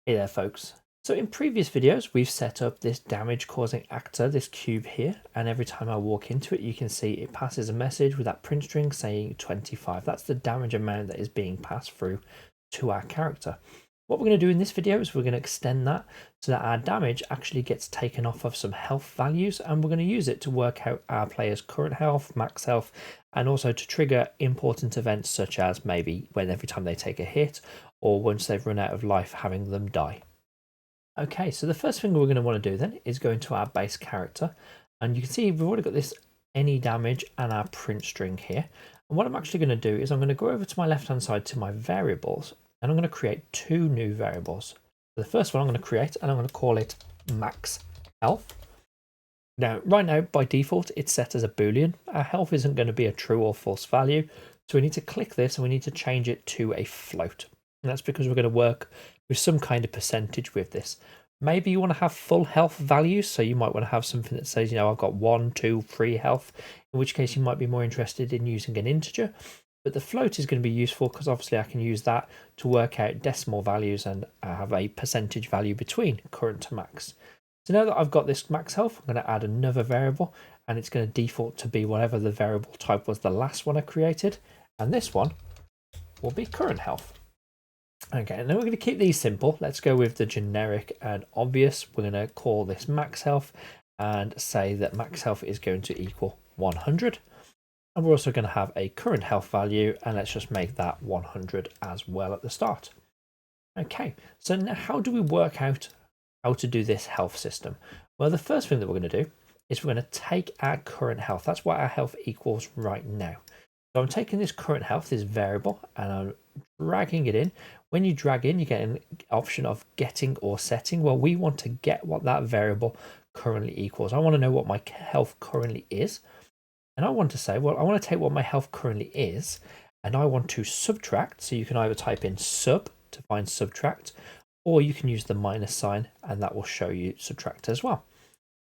Hey there folks. So in previous videos we've set up this damage causing actor, this cube here, and every time I walk into it you can see it passes a message with that print string saying 25. That's the damage amount that is being passed through to our character. What we're going to do in this video is we're going to extend that so that our damage actually gets taken off of some health values, and we're going to use it to work out our player's current health, max health, and also to trigger important events such as maybe when every time they take a hit, or once they've run out of life, having them die. Okay, so the first thing we're going to want to do then is go into our base character, and you can see we've already got this any damage and our print string here. And what I'm actually going to do is I'm going to go over to my left hand side to my variables, and I'm going to create two new variables. So the first one I'm going to create, and I'm going to call it max health. Now, right now, by default, it's set as a Boolean. Our health isn't going to be a true or false value, so we need to click this and we need to change it to a float. And that's because we're going to work with some kind of percentage with this. Maybe you want to have full health values, so you might want to have something that says, I've got 1, 2, 3 health, in which case you might be more interested in using an integer. But the float is going to be useful because obviously I can use that to work out decimal values and have a percentage value between current to max. So now that I've got this max health, I'm going to add another variable, and it's going to default to be whatever the variable type was the last one I created, and this one will be current health. Okay, and then we're going to keep these simple. Let's go with the generic and obvious. We're going to call this max health and say that max health is going to equal 100. And we're also going to have a current health value, and let's just make that 100 as well at the start. Okay, so now how do we work out how to do this health system? Well, the first thing that we're going to do is we're going to take our current health. That's what our health equals right now. So I'm taking this current health, this variable, and I'm dragging it in. When you drag in, you get an option of getting or setting. Well, we want to get what that variable currently equals. I want to know what my health currently is. And I want to say, well, I want to take what my health currently is, and I want to subtract. So you can either type in sub to find subtract, or you can use the minus sign, and that will show you subtract as well.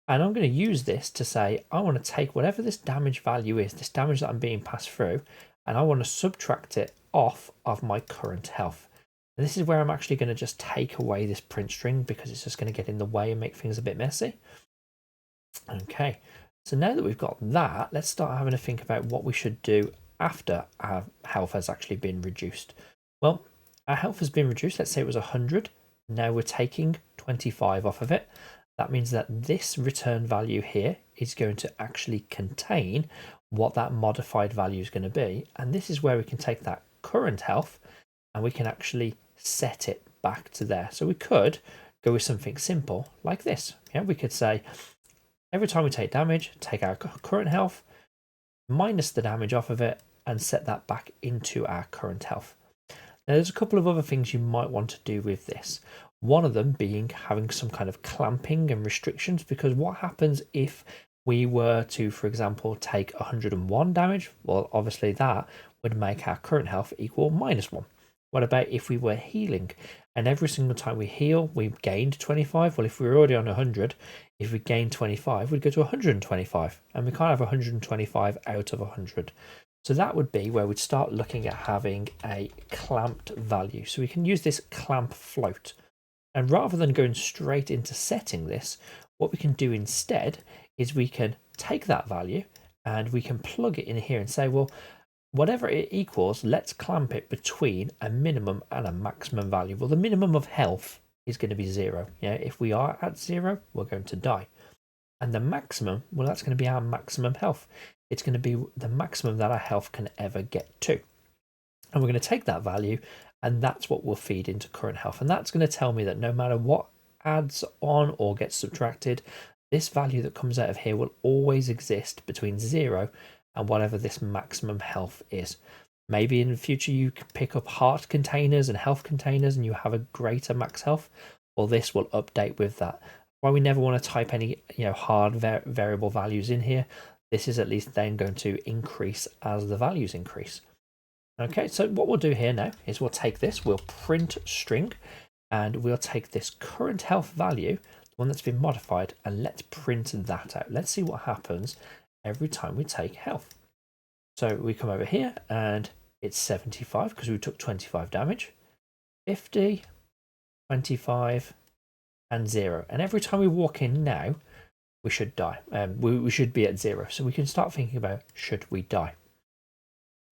And I'm going to use this to say, I want to take whatever this damage value is, this damage that I'm being passed through, and I want to subtract it off of my current health. And this is where I'm actually going to just take away this print string because it's just going to get in the way and make things a bit messy. Okay, so now that we've got that, let's start having to think about what we should do after our health has actually been reduced. Well, our health has been reduced. Let's say it was 100. Now we're taking 25 off of it. That means that this return value here is going to actually contain what that modified value is going to be. And this is where we can take that current health and we can actually set it back to there. So we could go with something simple like this. Yeah, we could say every time we take damage, take our current health, minus the damage off of it, and set that back into our current health. Now, there's a couple of other things you might want to do with this. One of them being having some kind of clamping and restrictions, because what happens if we were to, for example, take 101 damage? Well, obviously that would make our current health equal -1. What about if we were healing and every single time we heal, we gained 25? Well, if we were already on 100, if we gained 25, we'd go to 125, and we can't have 125 out of 100. So that would be where we'd start looking at having a clamped value. So we can use this clamp float. And rather than going straight into setting this, what we can do instead is we can take that value and we can plug it in here and say, well, whatever it equals, let's clamp it between a minimum and a maximum value. Well, the minimum of health is going to be 0. Yeah, if we are at 0, we're going to die. And the maximum, well, that's going to be our maximum health. It's going to be the maximum that our health can ever get to. And we're going to take that value, and that's what will feed into current health. And that's going to tell me that no matter what adds on or gets subtracted, this value that comes out of here will always exist between 0 and whatever this maximum health is. Maybe in the future you can pick up heart containers and health containers and you have a greater max health. Well, this will update with that. Why we never want to type any hard variable values in here. This is at least then going to increase as the values increase. Okay, so what we'll do here now is we'll take this, we'll print string, and we'll take this current health value, the one that's been modified, and let's print that out. Let's see what happens every time we take health. So we come over here and it's 75 because we took 25 damage, 50, 25, and 0. And every time we walk in now, we should die. We should be at 0. So we can start thinking about, should we die?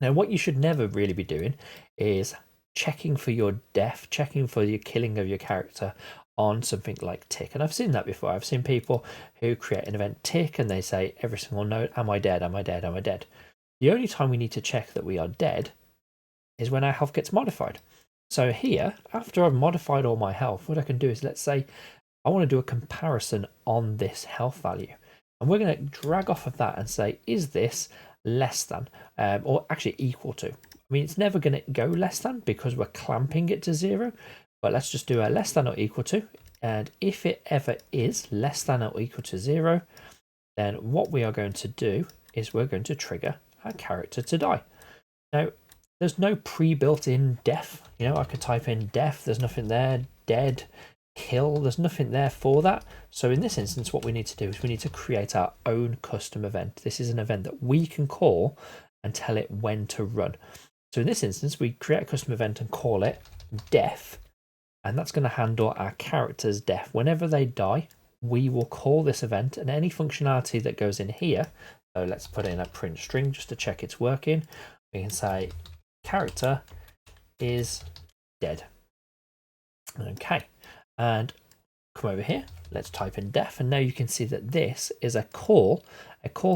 Now, what you should never really be doing is checking for your death, checking for your killing of your character on something like tick. And I've seen that before. I've seen people who create an event tick and they say every single note, am I dead? Am I dead? Am I dead? The only time we need to check that we are dead is when our health gets modified. So here, after I've modified all my health, what I can do is, let's say I want to do a comparison on this health value. And we're going to drag off of that and say, is this less than, or actually equal to? I mean, it's never going to go less than because we're clamping it to 0. But let's just do a less than or equal to. And if it ever is less than or equal to 0, then what we are going to do is we're going to trigger our character to die. Now, there's no pre-built in death. You know, I could type in death. There's nothing there. Dead, kill. There's nothing there for that. So in this instance, what we need to do is we need to create our own custom event. This is an event that we can call and tell it when to run. So in this instance, we create a custom event and call it death. And that's going to handle our character's death. Whenever they die, we will call this event, and any functionality that goes in here, so let's put in a print string just to check it's working. We can say character is dead. Okay, and come over here, let's type in death, and now you can see that this is a call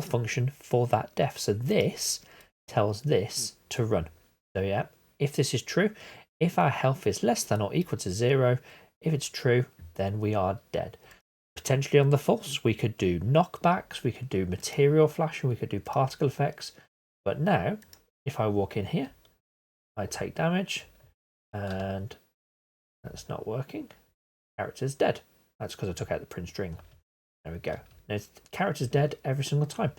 function for that death. So this tells this to run. So yeah, if this is true, if our health is less than or equal to 0, if it's true, then we are dead. Potentially on the false, we could do knockbacks, we could do material flashing, we could do particle effects. But now, if I walk in here, I take damage, and that's not working. Character's dead. That's because I took out the print string. There we go. Now, character's dead every single time.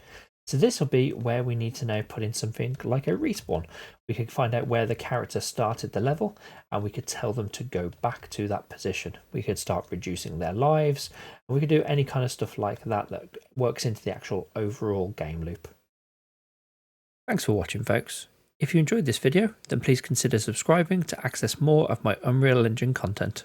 So this will be where we need to now put in something like a respawn. We could find out where the character started the level, and we could tell them to go back to that position. We could start reducing their lives, and we could do any kind of stuff like that that works into the actual overall game loop. Thanks for watching, folks. If you enjoyed this video, then please consider subscribing to access more of my Unreal Engine content.